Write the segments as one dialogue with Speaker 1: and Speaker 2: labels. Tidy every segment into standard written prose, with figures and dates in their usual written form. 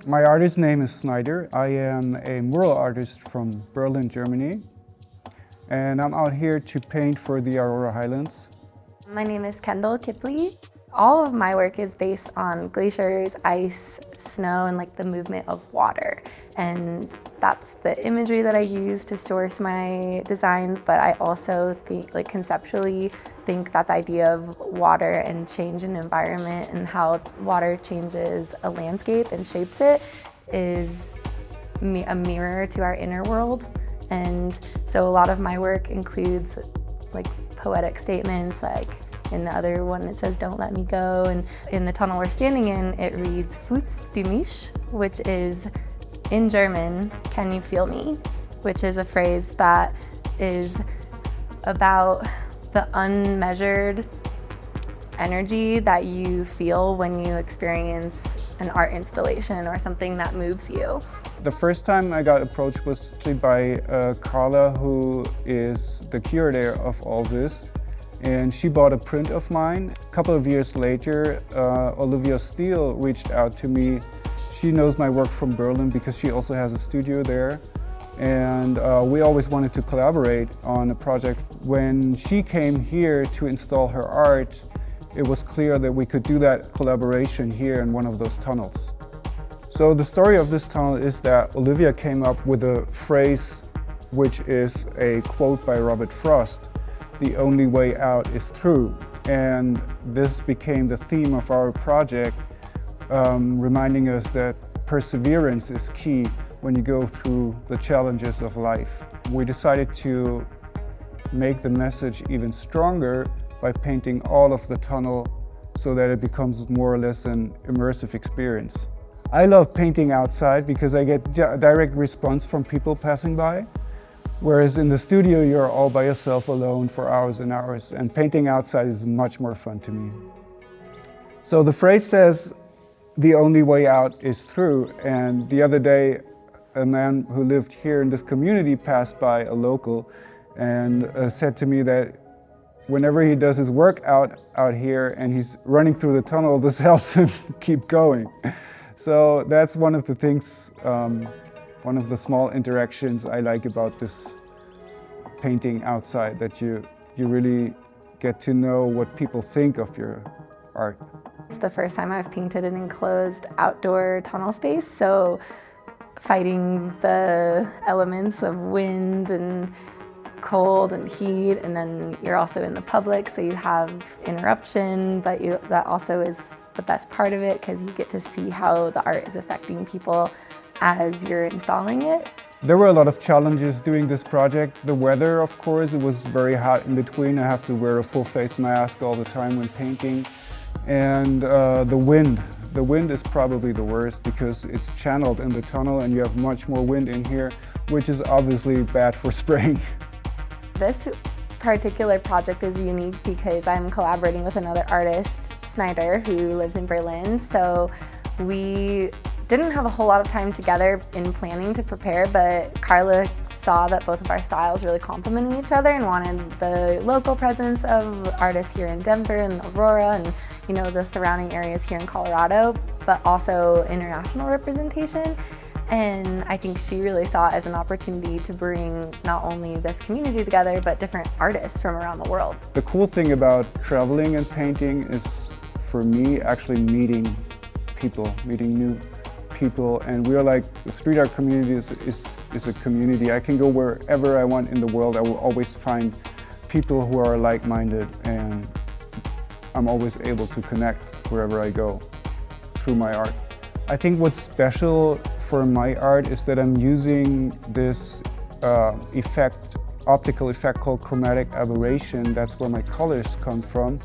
Speaker 1: My artist name is Synder. I am a mural artist from Berlin, Germany, and I'm out here to paint for the Aurora Highlands.
Speaker 2: My name is Kendall. All of my work is based on glaciers, ice, snow, and the movement of water. And that's the imagery that I use to source my designs, but I also think, conceptually, think that the idea of water and change in environment and how water changes a landscape and shapes it is a mirror to our inner world. And so a lot of my work includes poetic statements, in the other one it says, "Don't let me go." And in the tunnel we're standing in, it reads, "Fühlst du mich?" which is, in German, "Can you feel me?" which is a phrase that is about the unmeasured energy that you feel when you experience an art installation or something that moves you.
Speaker 1: The first time I got approached was actually by Carla, who is the curator of all this. And she bought a print of mine. A couple of years later, Olivia Steele reached out to me. She knows my work from Berlin because she also has a studio there. And we always wanted to collaborate on a project. When she came here to install her art, it was clear that we could do that collaboration here in one of those tunnels. So the story of this tunnel is that Olivia came up with a phrase which is a quote by Robert Frost: "The only way out is through." And this became the theme of our project, reminding us that perseverance is key when you go through the challenges of life. We decided to make the message even stronger by painting all of the tunnel so that it becomes more or less an immersive experience. I love painting outside because I get direct response from people passing by. Whereas in the studio, you're all by yourself alone for hours and hours, and painting outside is much more fun to me. So the phrase says, "The only way out is through." And the other day, a man who lived here in this community passed by, a local, and said to me that whenever he does his work out here and he's running through the tunnel, this helps him keep going. So that's one of the things, one of the small interactions I like about this painting outside, that you really get to know what people think of your art.
Speaker 2: It's the first time I've painted an enclosed outdoor tunnel space, so fighting the elements of wind and cold and heat, and then you're also in the public, so you have interruption, but that also is the best part of it because you get to see how the art is affecting people as you're installing it.
Speaker 1: There were a lot of challenges doing this project. The weather, of course, it was very hot in between. I have to wear a full face mask all the time when painting. And the wind. The wind is probably the worst because it's channeled in the tunnel and you have much more wind in here, which is obviously bad for spraying.
Speaker 2: This particular project is unique because I'm collaborating with another artist, Synder, who lives in Berlin. So we didn't have a whole lot of time together in planning to prepare, but Carla saw that both of our styles really complemented each other and wanted the local presence of artists here in Denver and Aurora and the surrounding areas here in Colorado, but also international representation. And I think she really saw it as an opportunity to bring not only this community together, but different artists from around the world.
Speaker 1: The cool thing about traveling and painting is, for me, actually meeting people, meeting new people. And we are the street art community is a community. I can go wherever I want in the world. I will always find people who are like-minded, and I'm always able to connect wherever I go through my art. I think what's special for my art is that I'm using this optical effect called chromatic aberration. That's where my colors come from.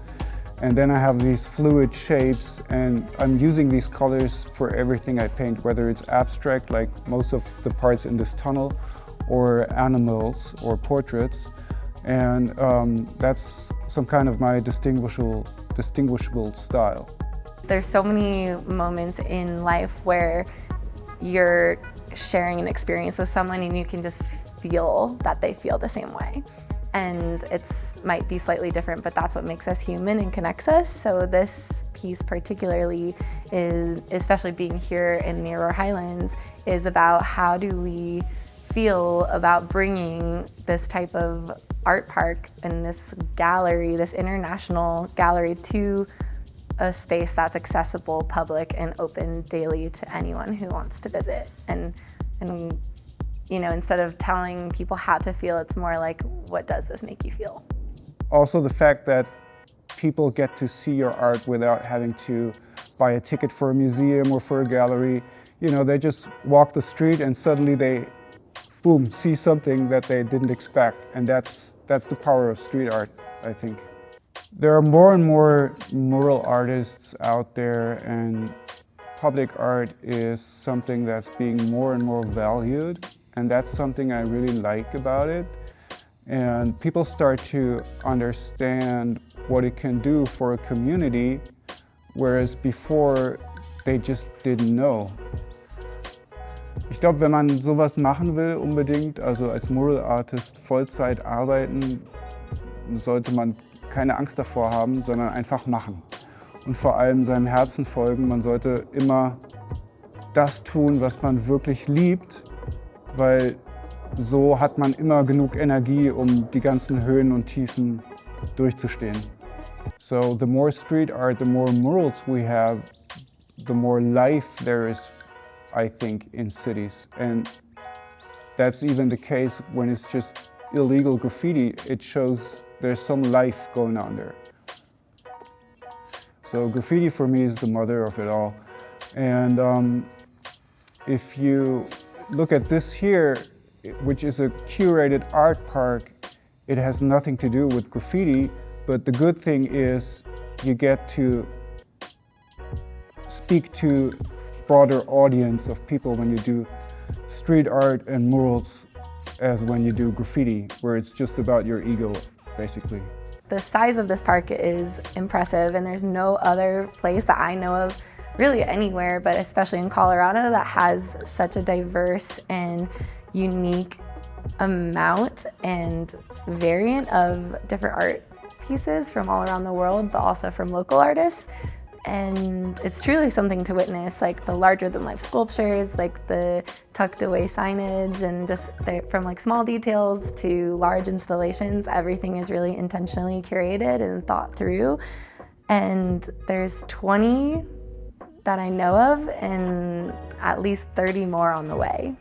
Speaker 1: And then I have these fluid shapes, and I'm using these colors for everything I paint, whether it's abstract, like most of the parts in this tunnel, or animals or portraits. And that's some kind of my distinguishable style.
Speaker 2: There's so many moments in life where you're sharing an experience with someone and you can just feel that they feel the same way. and it's might be slightly different, but that's what makes us human and connects us. So this piece particularly is, especially being here in the Aurora Highlands, is about how do we feel about bringing this type of art park and this gallery, this international gallery, to a space that's accessible, public, and open daily to anyone who wants to visit. And you know, instead of telling people how to feel, it's more like, what does this make you feel?
Speaker 1: Also the fact that people get to see your art without having to buy a ticket for a museum or for a gallery. You know, they just walk the street and suddenly they, boom, see something that they didn't expect. And that's the power of street art, I think. There are more and more mural artists out there, and public art is something that's being more and more valued. And that's something I really like about it. And people start to understand what it can do for a community, whereas before they just didn't know. Ich glaube, wenn man sowas machen will unbedingt, also als Mural Artist Vollzeit arbeiten, sollte man keine Angst davor haben, sondern einfach machen. Und vor allem seinem Herzen folgen. Man sollte immer das tun, was man wirklich liebt, weil so hat man immer genug Energie, um die ganzen Höhen und Tiefen durchzustehen. So the more street art, the more murals we have, the more life there is, I think, in cities. And that's even the case when it's just illegal graffiti. It shows there's some life going on there. So graffiti for me is the mother of it all. And if you look at this here, which is a curated art park, it has nothing to do with graffiti, but the good thing is you get to speak to a broader audience of people when you do street art and murals as when you do graffiti, where it's just about your ego, basically.
Speaker 2: The size of this park is impressive, and there's no other place that I know of, really anywhere, but especially in Colorado, that has such a diverse and unique amount and variant of different art pieces from all around the world, but also from local artists. And it's truly something to witness, like the larger than life sculptures, like the tucked away signage, and just from like small details to large installations, everything is really intentionally curated and thought through. And there's 20 that I know of, and at least 30 more on the way.